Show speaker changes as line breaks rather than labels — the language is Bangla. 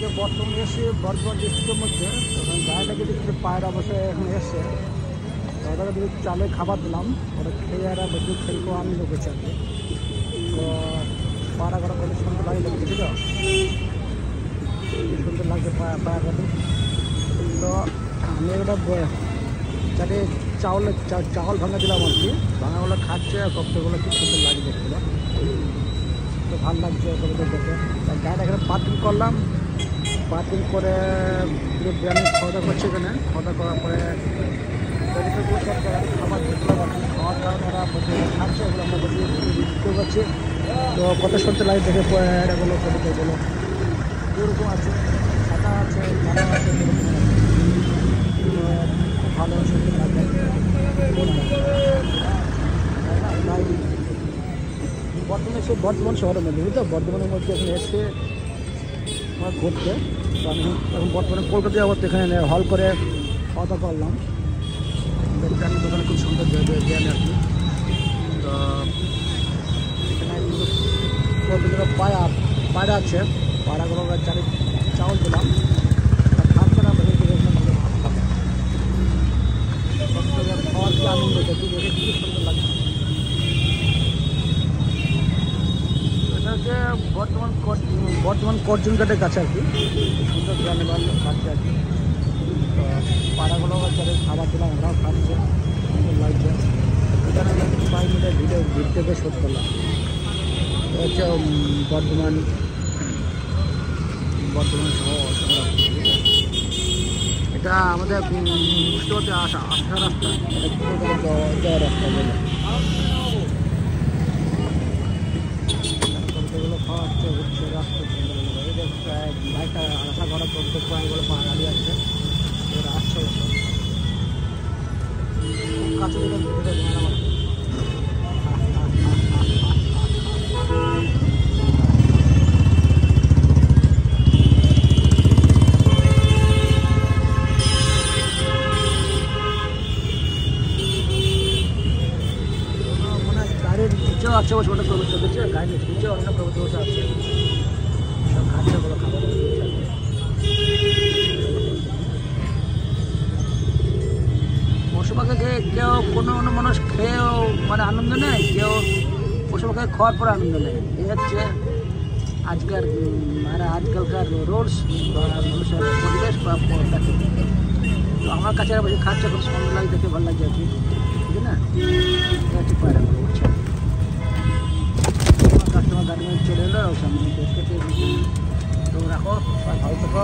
আজকে বর্তমানে এসে বর্ধমান ডিস্ট্রিক্টের মধ্যে গাড়িটাকে দেখছি পায়রা বসে এখন এসছে, ওদেরকে যদি চালে খাবার দিলাম, ওরা খেয়ে আর বেশি খেলবো আমি ঢুকেছি আর কি। তো পায়রা ঘরে কত সুন্দর লাগে দেখেছি, তো সুন্দর লাগছে পায়রা ঘরে। তো আমি একটা চালে চাউল ভাঙা দিলাম আর কি, ভাঙাগুলো খাচ্ছে, কপ্তাগুলো খুব সুন্দর লাগে দেখছিল, তো ভালো লাগছে ওগুলো দেখে। গাড়িটা এখানে পার্কিং করলাম, পার্কিং করে বিরিয়ানি খাওয়া দাওয়া করছে এখানে, খাওয়া দাওয়া করার পরে খাবার দেখলাম আর কি। খাওয়ার কারণে ওরা বসে খাচ্ছে, ওগুলো আমরা বসে দিতে পারছি। তো কত সুন্দর লাগে দেখে এগুলো কবিতাগুলো এরকম আছে, সাদা আছে, কালো আছে, খুব ভালো সুন্দর লাগে। তাই বর্ধমান শহরের মধ্যে, বুঝলো, বর্ধমানের মধ্যে এখানে এসে আমার ঘুরতে। তো আমি এখন বর্তমানে কলকাতা যাবো, তো এখানে হল করে খাওয়া দাওয়া করলাম। বিরিয়ানি দোকানে খুব সুন্দর বিরিয়ানি আর কি। তো এখানে কিন্তু পায়রা আছে, পায়রাগুলো চারি চাউল দিলাম, খাচ্ছে না, খাওয়ার কি আনন্দ দেখি, দেখে খুব সুন্দর লাগছে। এটা হচ্ছে বর্তমান করজন ঘাটের কাছে আর কি, সুন্দর বিরিয়ানি খাচ্ছে আর কি। তো পাড়াগুলো খাবার দিলাম, ওরাও খাচ্ছে, সুন্দর লাগছে। এখানে 5 মিনিটের ভিডিও শুট করলাম। তো হচ্ছে বর্ধমান শহর। এটা আমাদের মুর্শিদাবাদে আসা রাস্তা, যাওয়ার রাস্তা বলে। কবিতাগুলো খাওয়াচ্ছে, হচ্ছে রাস্তা বাইকটা আসা করা কবিতা প্রায়গুলো পাহাড়ি আছে, ওরা আসছে কাছে দিকে আমার নিচেও আছে, বসে ওটা প্রবেশ করছে, গাড়ির নিচেও অনেক প্রবেশ বসে আছে, সব খাচ্ছে বলে খাবার পশু পাখিকে কেউ কোনো মানুষ খেয়েও মানে আনন্দ নেয়, কেউ পশু পাখি খাওয়ার পরে আনন্দ নেয়। এই হচ্ছে আজকালকার রোলস বা মানুষের পরিবেশ বা দেখে। তো আমার কাছে বসে খাচ্ছে, খুব সুন্দর লাগে, দেখে ভালো লাগছে আর কি, বুঝলি না? হচ্ছে পায়রা করছে, কাস্টমার গাড়ি চলে এলো সামনে, তো রাখো, ভালো থাকো।